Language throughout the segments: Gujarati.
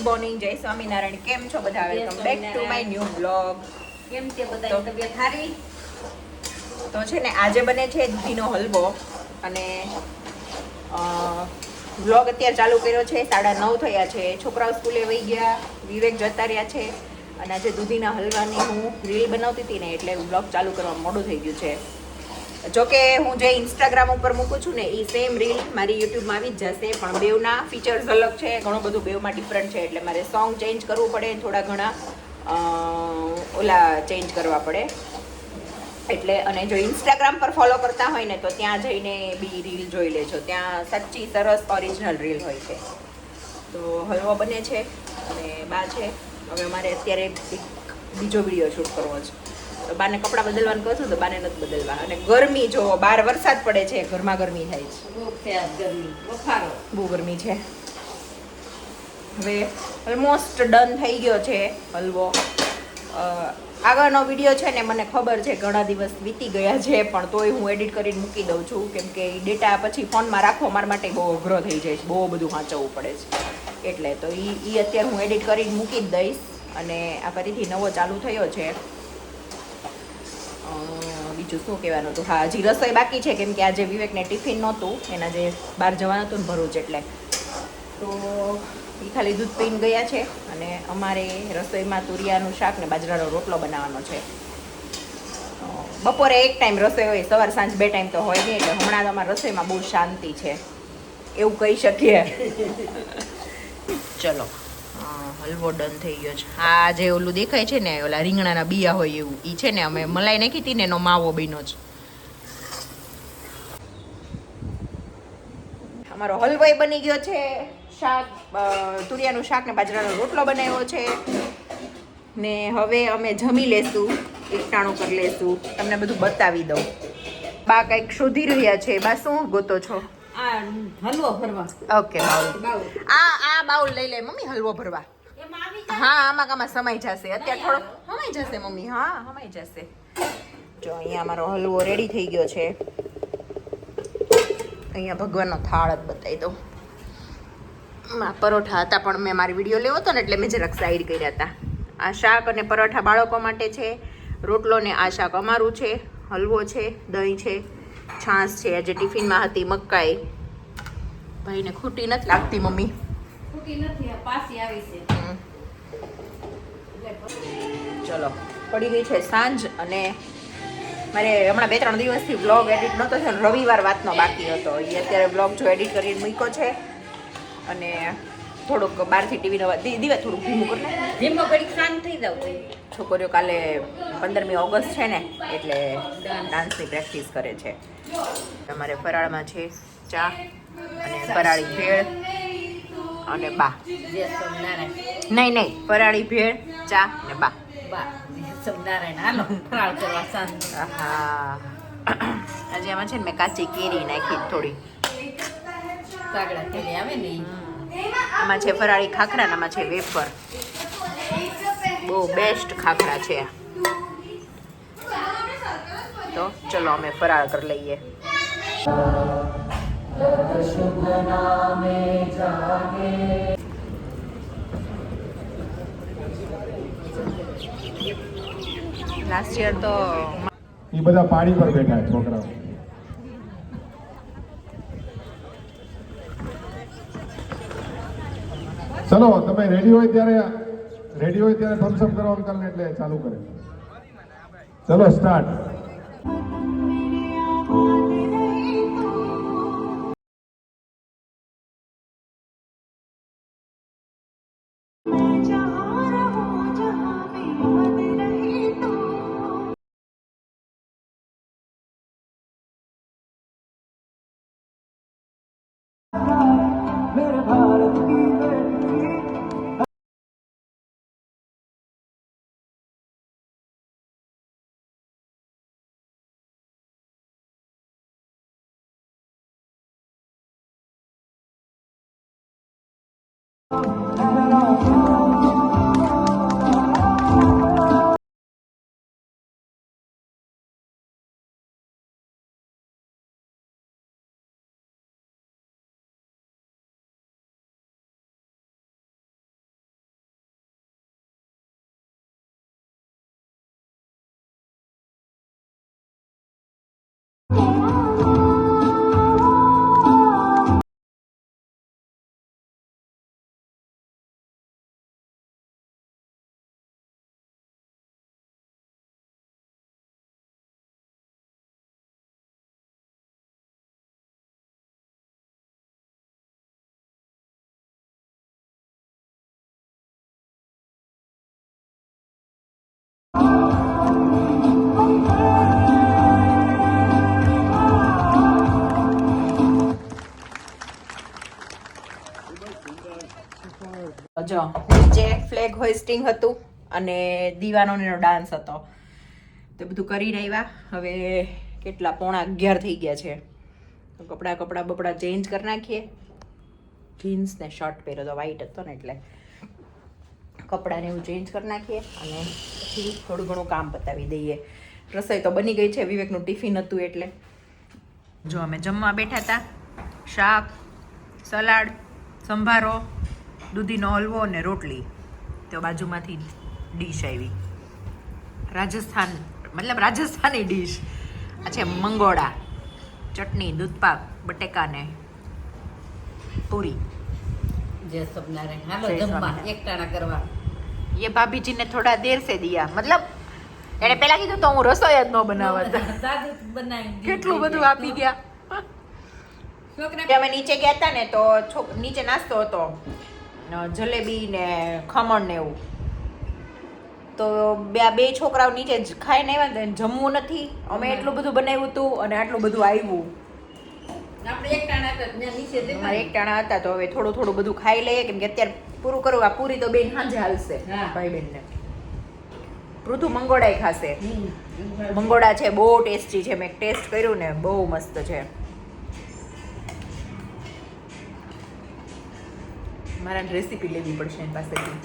મોર્નિંગ, જય સ્વામિનારાયણ. કેમ છો બધા? Welcome back to my new blog. કેમ છે બધાની તબિયત સારી? તો છે ને આજે બને છે દૂધીનો હલવો અને બ્લોગ અત્યારે ચાલુ કર્યો છે. 9:30 થયા છે. છોકરાઓ સ્કૂલે વહી ગયા, વિવેક જતા રહ્યા છે અને આજે દૂધીના હલવાની હું રીલ બનાવતી હતી ને એટલે બ્લોગ ચાલુ કરવા મોડું થઈ ગયું છે. જોકે હું જે ઇન્સ્ટાગ્રામ ઉપર મૂકું છું ને એ સેમ રીલ મારી યુટ્યુબમાં આવી જ જશે, પણ બેવના ફીચર્સ અલગ છે, ઘણું બધું બેવમાં ડિફરન્ટ છે, એટલે મારે સોંગ ચેન્જ કરવું પડે, થોડા ઘણા ઓલા ચેન્જ કરવા પડે એટલે. અને જો ઇન્સ્ટાગ્રામ પર ફોલો કરતા હોય ને તો ત્યાં જઈને બી રીલ જોઈ લેજો, ત્યાં સાચી સરસ ઓરિજિનલ રીલ હોય છે. તો હલવો બને છે અને બા છે. હવે અમારે અત્યારે બીજો વિડીયો શૂટ કરવો છે તો બાને કપડાં બદલવાનું કહું છું તો બાને નથી બદલવા. અને ગરમી જો, બહાર વરસાદ પડે છે, ઘરમાં ગરમી થાય છે, બહુ ગરમી છે. હવે ઓલમોસ્ટ ડન થઈ ગયો છે હલવો. આગળનો વિડીયો છે ને મને ખબર છે ઘણા દિવસ વીતી ગયા છે, પણ તોય હું એડિટ કરીને મૂકી દઉં છું, કેમ કે ડેટા પછી ફોનમાં રાખવો મારા માટે બહુ અઘરો થઈ જાય છે, બહુ બધું વાંચવવું પડે છે એટલે. તો એ અત્યારે હું એડિટ કરીને મૂકી જ દઈશ. અને આ ફરીથી નવો ચાલુ થયો છે. બીજું શું કહેવાનું હતું? હા, હજી રસોઈ બાકી છે, કેમ કે આજે વિવેકને ટિફિન નહોતું, એના જે બહાર જવાનું હતું ને ભરૂચ, એટલે તો એ ખાલી દૂધ પીને ગયા છે. અને અમારે રસોઈમાં તુરિયાનું શાક ને બાજરાનો રોટલો બનાવવાનો છે. બપોરે એક ટાઈમ રસોઈ હોય, સવાર સાંજ 2 ટાઈમ તો હોય નહીં, એટલે હમણાં તો અમારા રસોઈમાં બહુ શાંતિ છે એવું કહી શકીએ. ચલો, હલવો ડન થઈ ગયો છે. આ જે ઓલું દેખાય છે ને, ઓલા રીંગણાના બિયા હોય એવું, એ છે ને અમે મલાઈ નાખી હતી ને એનો માવો બન્યો છે. અમારો હલવો બની ગયો છે. શાક, તુરિયાનું શાક ને બાજરાનો રોટલો બનાવ્યો છે ને હવે અમે જમી લેશું, એકટાણું કરી લેશું, તમને બધું બતાવી દઉં. બા કંઈક શોધી રહ્યા છે. બા શું ગોતો છો? હલવો ભરવા. Okay, bowl. આ બાઉલ લઈ લે મમ્મી, હલવો ભરવા. હા, આમાં સમાઈ જશે અત્યારે, થોડો સમાઈ જશે મમ્મી. હા, સમાઈ જશે. જો અહીંયા અમારો હલવો રેડી થઈ ગયો છે. અહીંયા ભગવાનનો થાળ જ બતાવી દઉં. પરોઠા હતા પણ મેં મારી વિડીયો લેવો હતો ને એટલે મેં જરાક સાઈડ કર્યા હતા. આ શાક અને પરોઠા બાળકો માટે છે, રોટલો ને આ શાક અમારું છે, હલવો છે, દહીં છે, છાશ છે. આજે ટિફિનમાં હતી મકાઈ. ભાઈને ખૂટી નથી લાગતી મમ્મી. ખૂટી નથી, પાછી આવી છે. ચલો, પડી ગઈ છે સાંજ અને મારે હમણાં 2-3 દિવસથી બ્લોગ એડિટ નહોતો થયો, રવિવાર વાતનો બાકી હતો. એ અત્યારે બ્લોગ જો એડિટ કરીને મૂક્યો છે અને થોડુંક બહારથી ટીવીનો દીવા થોડુંક ધીમું કરી નાખ, ધીમો ઘડીક શાંત થઈ જાવ. છોકરીઓ કાલે 15મી ઓગસ્ટ છે ને એટલે ડાન્સની પ્રેક્ટિસ કરે છે. તમારે ફરાળમાં છે ચા અને ફરાળી ભેળ અને બા. નહીં, ફરાળી ભેળ, ચા ને બા. હાલો ફરાળ કરવા સાંજ. હા, આજે એમાં છે ને મેં કાચી કેરી નાખી થોડી. કાગડા કેરી આવે ને આમાં છે ફરાળી ખાખરા ને આમાં છે વેફર. બહુ બેસ્ટ ખાખરા છે. તો ચલો અમે ફરાળ કરી લઈએ. લાસ્ટ યર તો એ બધા પાણી પર બેઠા છોકરાઓ. ચલો, તમે રેડી હોય ત્યારે થમ્સ અપ કરો અંકલ, એટલે ચાલુ કરે. ચલો, સ્ટાર્ટ. જો નીચે ફ્લેગ હોઇસ્ટિંગ હતું અને દીવાનોનો ડાન્સ હતો. તો બધું કરીને આવ્યા. હવે કેટલા 11:15 થઈ ગયા છે. તો કપડાં ચેન્જ કરી નાખીએ. જીન્સ ને શર્ટ પહેર્યો તો વ્હાઈટ હતો ને એટલે કપડાને એવું ચેન્જ કરી નાખીએ અને પછી થોડું ઘણું કામ પતાવી દઈએ. રસોઈ તો બની ગઈ છે. વિવેકનું ટિફિન હતું એટલે જો અમે જમવા બેઠા હતા. શાક, સલાડ, સંભારો, દૂધીનો હલવો અને રોટલી. તો બાજુમાંથી ડીશ આવી રાજસ્થાની ડીશ. આ છે મંગોડા, ચટણી, દૂધપાક, બટેકા ને પૂરી. જય સ્વામિનારાયણ. હાલો જય જમવા સ્વામિનારાયણ. એક ટાણા કરવા. ये भाभी जी ने थोड़ा देर से दिया मतलब એને પેલા કીધું તો હું રસોઈ જ ન બનાવત. દાદી બનાવી કેટલું બધું આપી ગયા. છોકરા અમે નીચે ગયા હતા ને તો નીચે નાસ્તો હતો, જલેબી ને ખમણ ને એવું. તો બે છોકરાઓ નીચે જ ખાઈને આવ્યા ને જમવું નથી. અમે એટલું બધું બનાવ્યું હતું અને આટલું બધું આવ્યું. આપણે એક ટાણા હતા ત્યાં નીચે અમારે એક ટાણા હતા તો હવે થોડું બધું ખાઈ લઈએ કેમ કે અત્યારે પૂરું કરવું. આ પૂરી તો બેન સાંજે હાલશે હા. ભાઈ બેન ને. પૃથુ મંગોડા ખાશે. મંગોડા છે બહુ ટેસ્ટી છે. મેં ટેસ્ટ કર્યું ને બહુ મસ્ત છે. મારે રેસીપી લેવી પડશે એની પાસેથી.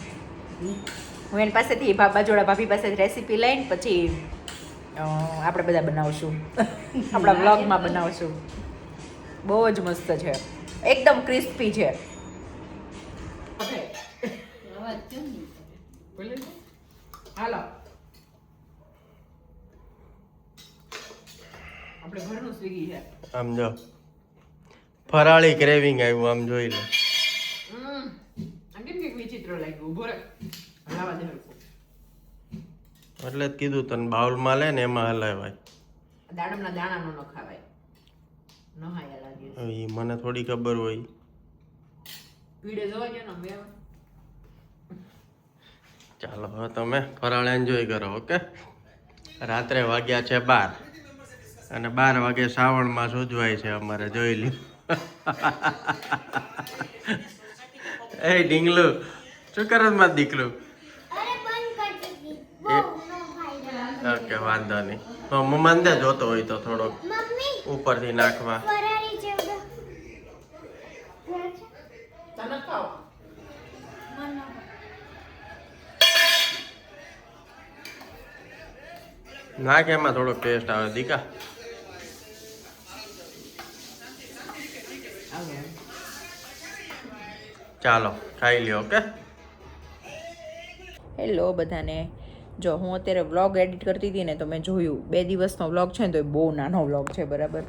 હું એની પાસેથી બાજોડા ભાભી પાસેથી રેસીપી લઈને પછી આપણે બધા બનાવશું. આપણા વ્લોગમાં બનાવશું. બહુ જ મસ્ત છે. એકદમ ક્રિસ્પી છે. અવાજ કેમ નહીં? હાલો આપણે ઘરનું સ્વીગી છે. આમ જો ફરાળી ક્રેવિંગ આવ્યું, આમ જોઈ લે. કેમ કે વિચિત્ર લાગ્યું. ઉભો રહે હલાવા દે હલકું. એટલે જ કીધું તને બાઉલમાં લે ને એમાં હલાવાય. દાડમના દાણાનો ન ખાવાય. ન હાયા લાગે. હવે ઈ મને થોડી ખબર હોય. પીડે જોવા ગયો ને મેં. ચાલો હવે તમે ફરાળ એન્જોય કરો. ઓકે, રાત્રે વાગ્યા છે 12 અને 12 વાગે શ્રાવણમાં સોજવાય છે અમારે. જોઈ લ્યો. એ ઢીંગલું શું કરો માં દીકલું? ઓકે, વાંધો નહીં. તો મંદે જોતો હોય તો થોડોક ઉપરથી નાખવા. તને ખાવ. નાખ, એમાં થોડોક ટેસ્ટ આવે દીકા. ચાલો ખાઈ લ્યો. ઓકે, હેલો બધાને. જો હું અત્યારે વ્લોગ એડિટ કરતી હતી ને તો મેં જોયું 2 દિવસનો વ્લોગ છે ને તો એ બહુ નાનો વ્લોગ છે બરાબર.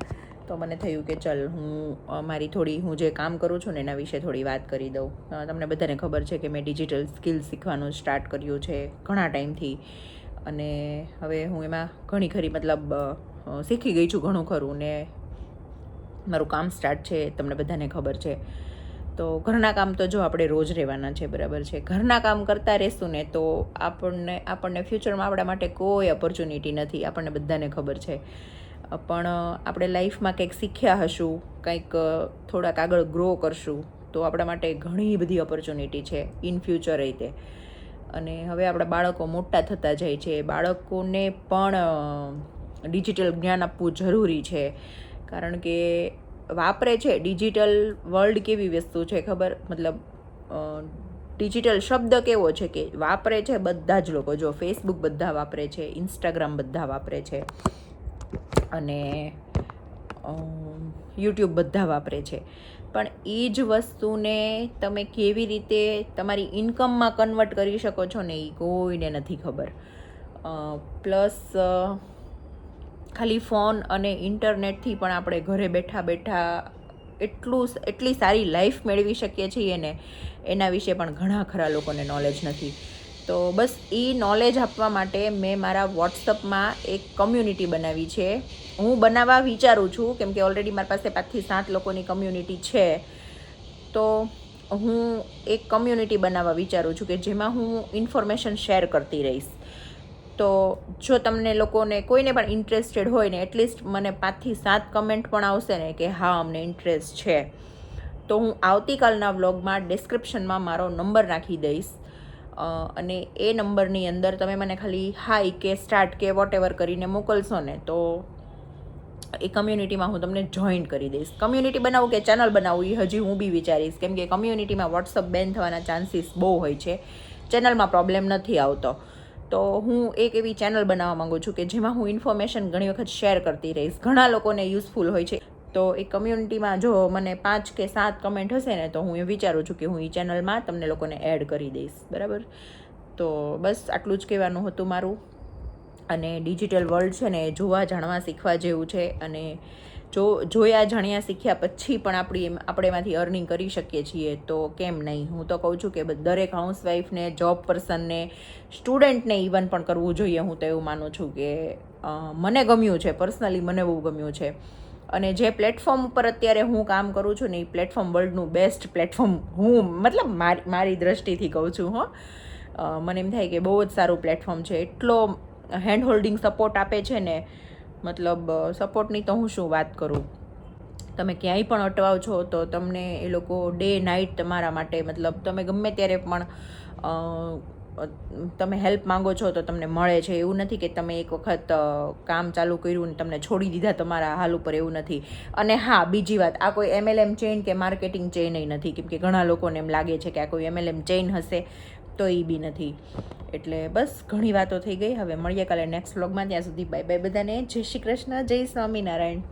તો મને થયું કે ચલ હું જે કામ કરું છું ને એના વિશે થોડી વાત કરી દઉં. તમને બધાને ખબર છે કે મેં ડિજિટલ સ્કિલ શીખવાનું સ્ટાર્ટ કર્યું છે ઘણા ટાઈમથી અને હવે હું એમાં ઘણી ખરી મતલબ શીખી ગઈ છું ઘણું ખરું ને મારું કામ સ્ટાર્ટ છે તમને બધાને ખબર છે. તો ઘરના કામ તો જો આપણે રોજ રહેવાના છે બરાબર છે. ઘરના કામ કરતા રહેશું ને તો આપણને ફ્યુચરમાં આપણા માટે કોઈ ઓપોર્ચ્યુનિટી નથી, આપણને બધાને ખબર છે. પણ આપણે લાઈફમાં કંઈક શીખ્યા હશું, કંઈક થોડાક આગળ ગ્રો કરશું તો આપણા માટે ઘણી બધી ઓપોર્ચ્યુનિટી છે ઇન ફ્યુચર રીતે. અને હવે આપણા બાળકો મોટા થતા જાય છે. બાળકોને પણ ડિજિટલ જ્ઞાન આપવું જરૂરી છે કારણ કે વાપરે છે ડિજિટલ વર્લ્ડ. કેવી વસ્તુ છે ખબર? મતલબ ડિજિટલ શબ્દ કેવો છે કે વાપરે છે બધા જ લોકો. જો ફેસબુક બધા વાપરે છે, ઇન્સ્ટાગ્રામ બધા વાપરે છે અને યુટ્યુબ બધા વાપરે છે. પણ એ જ વસ્તુને તમે કેવી રીતે તમારી ઇન્કમમાં કન્વર્ટ કરી શકો છો ને એ કોઈને નથી ખબર. પ્લસ ખાલી ફોન અને ઇન્ટરનેટથી પણ આપણે ઘરે બેઠા બેઠા એટલી સારી લાઈફ મેળવી શકીએ છીએ ને એના વિશે પણ ઘણા ખરા લોકોને નોલેજ નથી. તો બસ એ નોલેજ આપવા માટે મેં મારા વોટ્સઅપમાં એક કમ્યુનિટી બનાવી છે. હું બનાવવા વિચારું છું કેમ કે ઓલરેડી મારી પાસે 5 થી 7 લોકોની કમ્યુનિટી છે. તો હું એક કમ્યુનિટી બનાવવા વિચારું છું કે જેમાં હું ઇન્ફોર્મેશન શેર કરતી રહીશ. તો જો તમને લોકોને કોઈને પણ ઇન્ટરેસ્ટેડ હોય ને એટલીસ્ટ મને 5 થી 7 કમેન્ટ પણ આવશે ને કે હા અમને ઇન્ટરેસ્ટ છે, તો હું આવતીકાલના વ્લોગમાં ડિસ્ક્રિપ્શનમાં મારો નંબર નાખી દઈશ અને એ નંબરની અંદર તમે મને ખાલી હાઈ કે સ્ટાર્ટ કે વોટેવર કરીને મોકલશો ને તો એ કમ્યુનિટીમાં હું તમને જોઈન કરી દઈશ. કમ્યુનિટી બનાવું કે ચેનલ બનાવું એ હજી હું બી વિચારીશ કેમ કે કમ્યુનિટીમાં વોટ્સઅપ બેન થવાના ચાન્સીસ બહુ હોય છે, ચેનલમાં પ્રોબ્લેમ નથી આવતો. તો હું એક એવી ચેનલ બનાવવા માગું છું કે જેમાં હું ઇન્ફોર્મેશન ઘણી વખત શેર કરતી રહીશ. ઘણા લોકોને યુઝફુલ હોય છે. તો એ કમ્યુનિટીમાં જો મને 5 કે 7 કમેન્ટ હશે ને તો હું એ વિચારું છું કે હું એ ચેનલમાં તમને લોકોને એડ કરી દઈશ. બરાબર, તો બસ આટલું જ કહેવાનું હતું મારું. અને ડિજિટલ વર્લ્ડ છે ને એ જોવા જાણવા શીખવા જેવું છે અને જોયા જાણ્યા શીખ્યા પછી પણ આપણે એમાંથી અર્નિંગ કરી શકીએ છીએ તો કેમ નહીં. હું તો કહું છું કે દરેક હાઉસવાઈફને, જોબ પર્સનને, સ્ટુડન્ટને ઇવન પણ કરવું જોઈએ. હું તો એવું માનું છું કે મને ગમ્યું છે, પર્સનલી મને બહુ ગમ્યું છે. અને જે પ્લેટફોર્મ ઉપર અત્યારે હું કામ કરું છું ને એ પ્લેટફોર્મ વર્લ્ડનું બેસ્ટ પ્લેટફોર્મ હું મતલબ મારી દ્રષ્ટિથી કહું છું. મને એમ થાય કે બહુ જ સારું પ્લેટફોર્મ છે. એટલો હેન્ડ હોલ્ડિંગ સપોર્ટ આપે છે ને, મતલબ સપોર્ટની તો હું શું વાત કરું. તમે ક્યાંય પણ અટવાવ છો તો તમને એ લોકો ડે નાઇટ તમારા માટે મતલબ તમે ગમે ત્યારે પણ તમે હેલ્પ માંગો છો તો તમને મળે છે. એવું નથી કે તમે એક વખત કામ ચાલુ કર્યું ને તમને છોડી દીધા તમારા હાલ ઉપર, એવું નથી. અને હા, બીજી વાત, આ કોઈ MLM ચેઇન કે માર્કેટિંગ ચેઇન નથી કેમ કે ઘણા લોકોને એમ લાગે છે કે આ કોઈ MLM ચેઇન હશે, તો એ બી નથી. એટલે બસ ઘણી વાતો થઈ ગઈ. હવે મળીએ કાલે નેક્સ્ટ વ્લોગમાં. ત્યાં સુધી બાય બાય બધાને. જય શ્રી કૃષ્ણ, જય સ્વામિનારાયણ.